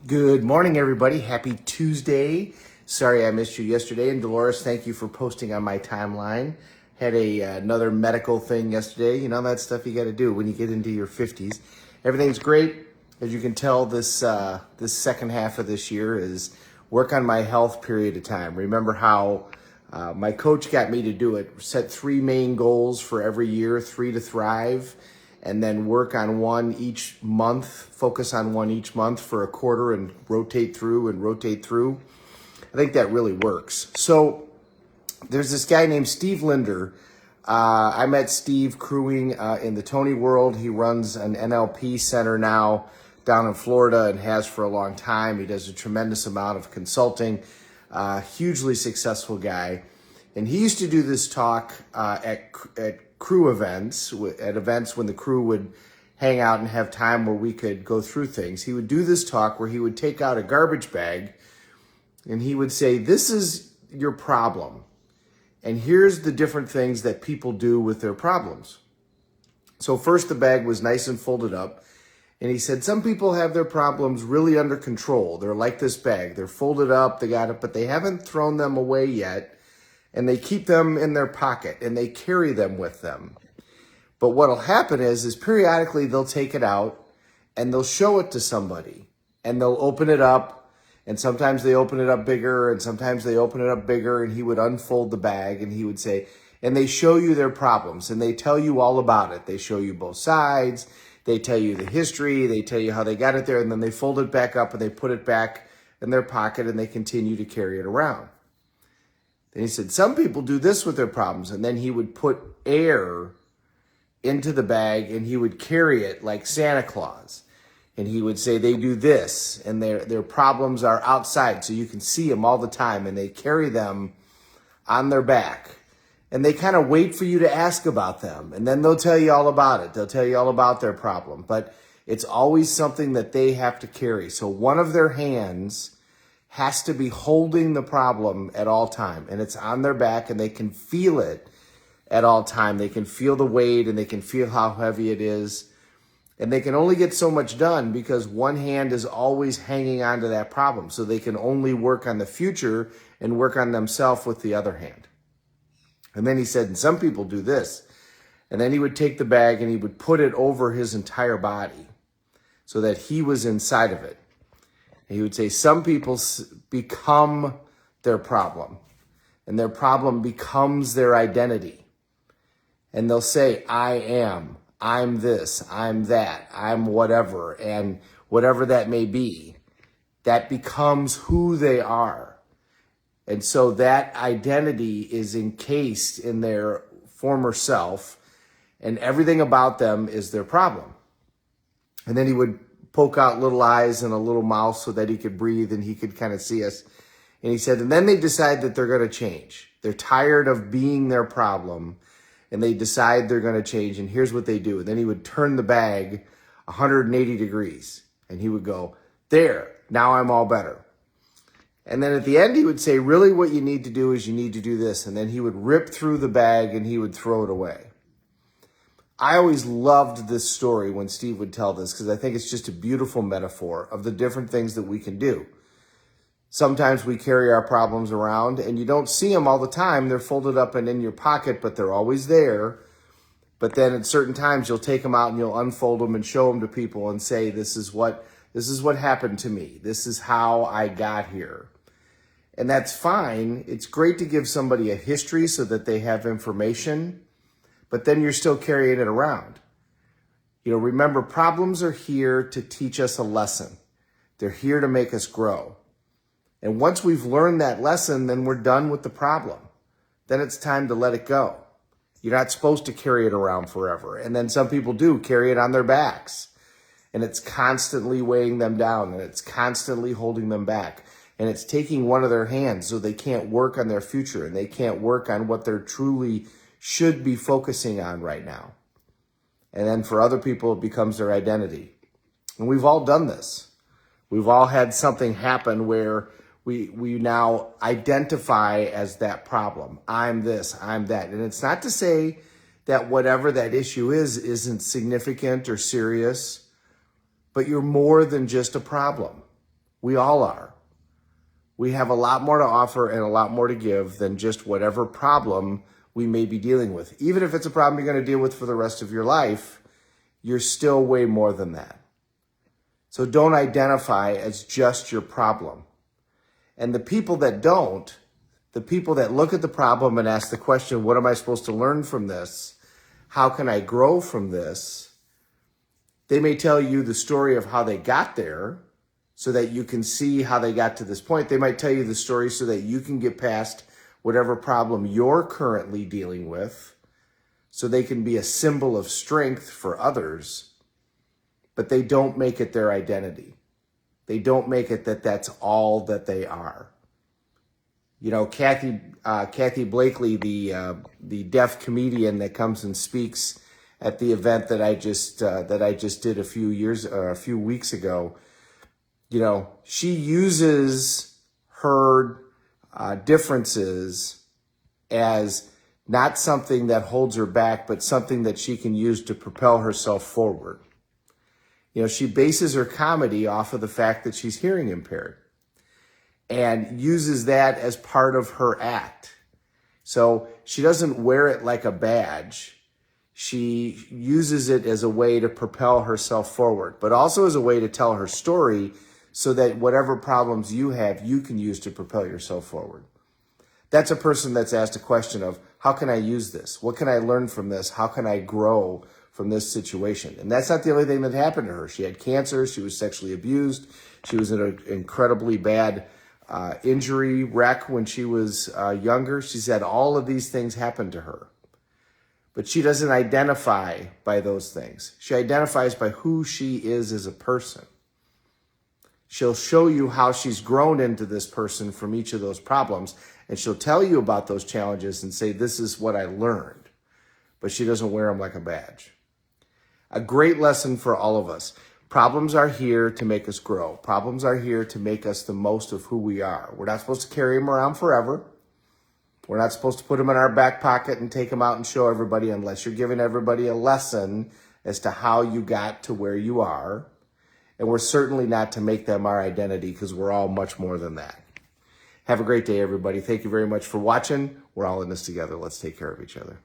Good morning, everybody. Happy Tuesday. Sorry I missed you yesterday. And Dolores, thank you for posting on my timeline. Had another medical thing yesterday. You know, that stuff you got to do when you get into your 50s. Everything's great. As you can tell, this second half of this year is work on my health period of time. Remember how my coach got me to do it. Set 3 main goals for every year, 3 to thrive, and then work on one each month, focus on one each month for a quarter and rotate through and rotate through. I think that really works. So there's this guy named Steve Linder. I met Steve crewing in the Tony world. He runs an NLP center now down in Florida and has for a long time. He does a tremendous amount of consulting, hugely successful guy. And he used to do this talk at crew events, at events when the crew would hang out and have time where we could go through things. He would do this talk where he would take out a garbage bag and he would say, "This is your problem. And here's the different things that people do with their problems." So first the bag was nice and folded up. And he said, some people have their problems really under control. They're like this bag. They're folded up, they got it, but they haven't thrown them away yet. And they keep them in their pocket and they carry them with them. But what'll happen is periodically they'll take it out and they'll show it to somebody and they'll open it up. And sometimes they open it up bigger and sometimes they open it up bigger, and he would unfold the bag and he would say, and they show you their problems and they tell you all about it. They show you both sides. They tell you the history. They tell you how they got it there, and then they fold it back up and they put it back in their pocket and they continue to carry it around. Then he said, some people do this with their problems. And then he would put air into the bag and he would carry it like Santa Claus. And he would say they do this, and their problems are outside so you can see them all the time, and they carry them on their back. And they kind of wait for you to ask about them. And then they'll tell you all about it. They'll tell you all about their problem. But it's always something that they have to carry. So one of their hands has to be holding the problem at all time, and it's on their back, and they can feel it at all time. They can feel the weight and they can feel how heavy it is, and they can only get so much done because one hand is always hanging on to that problem. So they can only work on the future and work on themselves with the other hand. And then he said, and some people do this. And then he would take the bag and he would put it over his entire body so that he was inside of it. He would say, some people become their problem, and their problem becomes their identity. And they'll say, I'm this, I'm that, I'm whatever, and whatever that may be, that becomes who they are. And so that identity is encased in their former self, and everything about them is their problem. And then he would poke out little eyes and a little mouth so that he could breathe and he could kind of see us. And he said, and then they decide that they're going to change. They're tired of being their problem, and they decide they're going to change. And here's what they do. And then he would turn the bag 180 degrees and he would go, there, now I'm all better. And then at the end, he would say, really what you need to do is you need to do this. And then he would rip through the bag and he would throw it away. I always loved this story when Steve would tell this, because I think it's just a beautiful metaphor of the different things that we can do. Sometimes we carry our problems around and you don't see them all the time. They're folded up and in your pocket, but they're always there. But then at certain times you'll take them out and you'll unfold them and show them to people and say, this is what happened to me. This is how I got here. And that's fine. It's great to give somebody a history so that they have information, but then you're still carrying it around. You know, remember, problems are here to teach us a lesson. They're here to make us grow. And once we've learned that lesson, then we're done with the problem. Then it's time to let it go. You're not supposed to carry it around forever. And then some people do carry it on their backs. And it's constantly weighing them down, and it's constantly holding them back. And it's taking one of their hands so they can't work on their future, and they can't work on what they're truly should be focusing on right now. And then for other people, it becomes their identity. And we've all done this. We've all had something happen where we now identify as that problem. I'm this, I'm that. And it's not to say that whatever that issue is isn't significant or serious, but you're more than just a problem. We all are. We have a lot more to offer and a lot more to give than just whatever problem we may be dealing with. Even if it's a problem you're going to deal with for the rest of your life, you're still way more than that. So don't identify as just your problem. And the people that don't, the people that look at the problem and ask the question, what am I supposed to learn from this? How can I grow from this? They may tell you the story of how they got there so that you can see how they got to this point. They might tell you the story so that you can get past whatever problem you're currently dealing with, so they can be a symbol of strength for others, but they don't make it their identity. They don't make it that that's all that they are. You know, Kathy Blakely, the deaf comedian that comes and speaks at the event that I just did a few weeks ago, you know, she uses her differences as not something that holds her back, but something that she can use to propel herself forward. You know, she bases her comedy off of the fact that she's hearing impaired and uses that as part of her act. So she doesn't wear it like a badge. She uses it as a way to propel herself forward, but also as a way to tell her story so that whatever problems you have, you can use to propel yourself forward. That's a person that's asked a question of, how can I use this? What can I learn from this? How can I grow from this situation? And that's not the only thing that happened to her. She had cancer. She was sexually abused. She was in an incredibly bad injury wreck when she was younger. She's had all of these things happen to her. But she doesn't identify by those things. She identifies by who she is as a person. She'll show you how she's grown into this person from each of those problems, and she'll tell you about those challenges and say, this is what I learned. But she doesn't wear them like a badge. A great lesson for all of us. Problems are here to make us grow. Problems are here to make us the most of who we are. We're not supposed to carry them around forever. We're not supposed to put them in our back pocket and take them out and show everybody unless you're giving everybody a lesson as to how you got to where you are. And we're certainly not to make them our identity, because we're all much more than that. Have a great day, everybody. Thank you very much for watching. We're all in this together. Let's take care of each other.